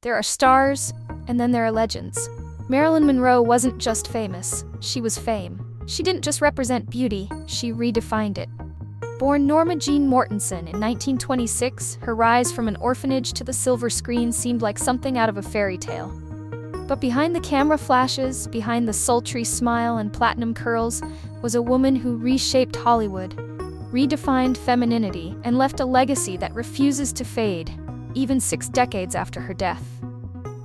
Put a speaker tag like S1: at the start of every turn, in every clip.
S1: There are stars, and then there are legends. Marilyn Monroe wasn't just famous, she was fame. She didn't just represent beauty, she redefined it. Born Norma Jean Mortensen in 1926, her rise from an orphanage to the silver screen seemed like something out of a fairy tale. But behind the camera flashes, behind the sultry smile and platinum curls, was a woman who reshaped Hollywood, redefined femininity, and left a legacy that refuses to fade, even 6 decades after her death.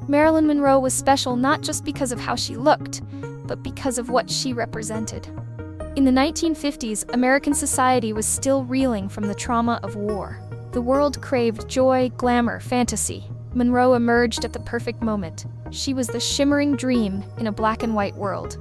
S1: Marilyn Monroe was special not just because of how she looked, but because of what she represented. In the 1950s, American society was still reeling from the trauma of war. The world craved joy, glamour, fantasy. Monroe emerged at the perfect moment. She was the shimmering dream in a black and white world.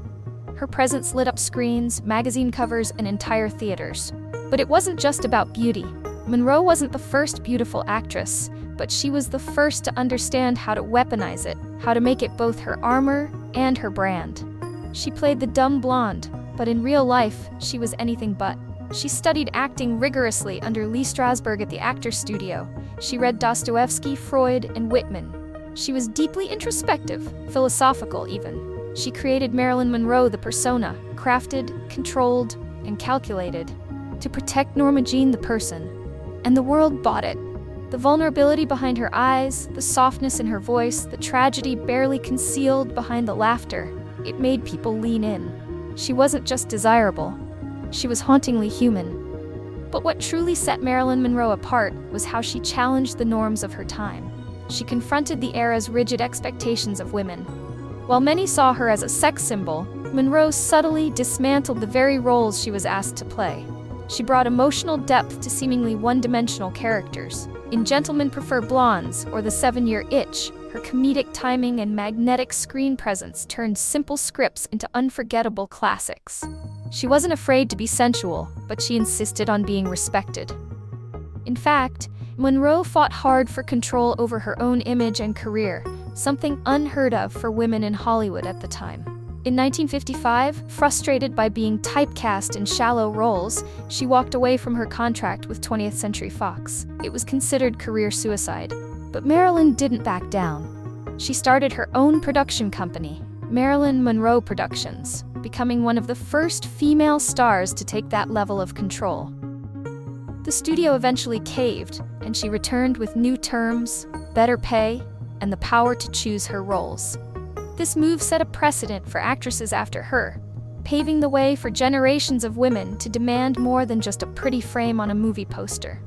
S1: Her presence lit up screens, magazine covers, and entire theaters. But it wasn't just about beauty. Monroe wasn't the first beautiful actress, but she was the first to understand how to weaponize it, how to make it both her armor and her brand. She played the dumb blonde, but in real life, she was anything but. She studied acting rigorously under Lee Strasberg at the Actors Studio. She read Dostoevsky, Freud, and Whitman. She was deeply introspective, philosophical even. She created Marilyn Monroe, the persona, crafted, controlled, and calculated, to protect Norma Jean, the person. And the world bought it. The vulnerability behind her eyes, the softness in her voice, the tragedy barely concealed behind the laughter, it made people lean in. She wasn't just desirable, she was hauntingly human. But what truly set Marilyn Monroe apart was how she challenged the norms of her time. She confronted the era's rigid expectations of women. While many saw her as a sex symbol, Monroe subtly dismantled the very roles she was asked to play. She brought emotional depth to seemingly one-dimensional characters. In Gentlemen Prefer Blondes or The 7-Year Itch, her comedic timing and magnetic screen presence turned simple scripts into unforgettable classics. She wasn't afraid to be sensual, but she insisted on being respected. In fact, Monroe fought hard for control over her own image and career, something unheard of for women in Hollywood at the time. In 1955, frustrated by being typecast in shallow roles, she walked away from her contract with 20th Century Fox. It was considered career suicide. But Marilyn didn't back down. She started her own production company, Marilyn Monroe Productions, becoming one of the first female stars to take that level of control. The studio eventually caved, and she returned with new terms, better pay, and the power to choose her roles. This move set a precedent for actresses after her, paving the way for generations of women to demand more than just a pretty frame on a movie poster.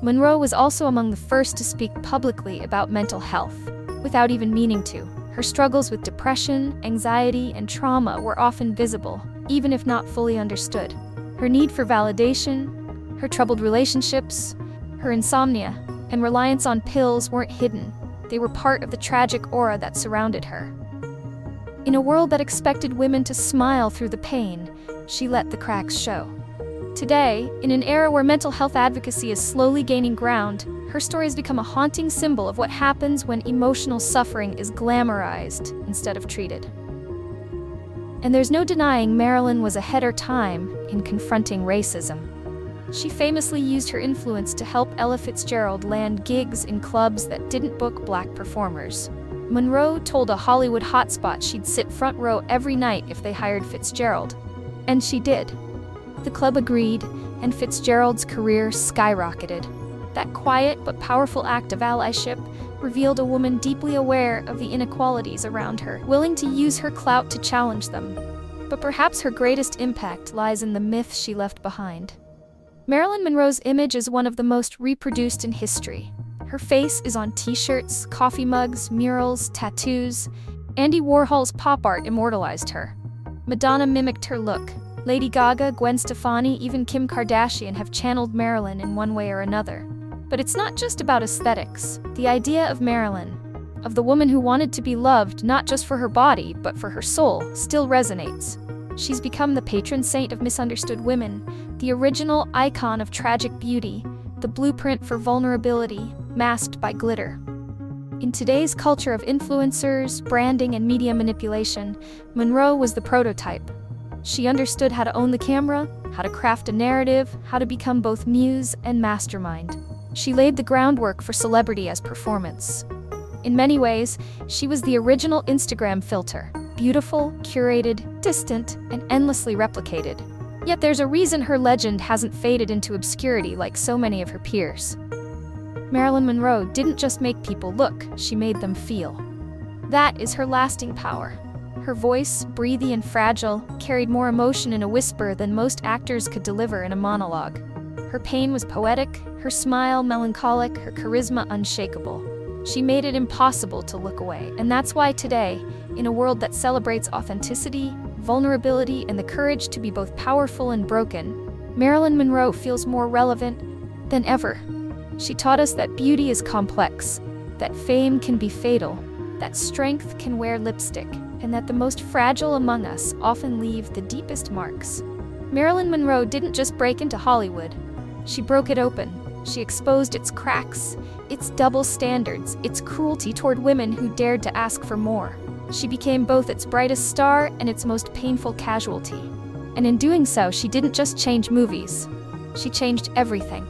S1: Monroe was also among the first to speak publicly about mental health, without even meaning to. Her struggles with depression, anxiety, and trauma were often visible, even if not fully understood. Her need for validation, her troubled relationships, her insomnia, and reliance on pills weren't hidden. They were part of the tragic aura that surrounded her. In a world that expected women to smile through the pain, she let the cracks show. Today, in an era where mental health advocacy is slowly gaining ground, her story has become a haunting symbol of what happens when emotional suffering is glamorized instead of treated. And there's no denying Marilyn was ahead her time in confronting racism. She famously used her influence to help Ella Fitzgerald land gigs in clubs that didn't book black performers. Monroe told a Hollywood hotspot she'd sit front row every night if they hired Fitzgerald. And she did. The club agreed, and Fitzgerald's career skyrocketed. That quiet but powerful act of allyship revealed a woman deeply aware of the inequalities around her, willing to use her clout to challenge them. But perhaps her greatest impact lies in the myth she left behind. Marilyn Monroe's image is one of the most reproduced in history. Her face is on t-shirts, coffee mugs, murals, tattoos. Andy Warhol's pop art immortalized her. Madonna mimicked her look. Lady Gaga, Gwen Stefani, even Kim Kardashian have channeled Marilyn in one way or another. But it's not just about aesthetics. The idea of Marilyn, of the woman who wanted to be loved not just for her body, but for her soul, still resonates. She's become the patron saint of misunderstood women, the original icon of tragic beauty, the blueprint for vulnerability, masked by glitter. In today's culture of influencers, branding, and media manipulation, Monroe was the prototype. She understood how to own the camera, how to craft a narrative, how to become both muse and mastermind. She laid the groundwork for celebrity as performance. In many ways, she was the original Instagram filter. Beautiful, curated, distant, and endlessly replicated. Yet there's a reason her legend hasn't faded into obscurity like so many of her peers. Marilyn Monroe didn't just make people look, she made them feel. That is her lasting power. Her voice, breathy and fragile, carried more emotion in a whisper than most actors could deliver in a monologue. Her pain was poetic, her smile melancholic, her charisma unshakable. She made it impossible to look away, and that's why today, in a world that celebrates authenticity, vulnerability, and the courage to be both powerful and broken, Marilyn Monroe feels more relevant than ever. She taught us that beauty is complex, that fame can be fatal, that strength can wear lipstick, and that the most fragile among us often leave the deepest marks. Marilyn Monroe didn't just break into Hollywood. She broke it open. She exposed its cracks, its double standards, its cruelty toward women who dared to ask for more. She became both its brightest star and its most painful casualty. And in doing so, she didn't just change movies. She changed everything.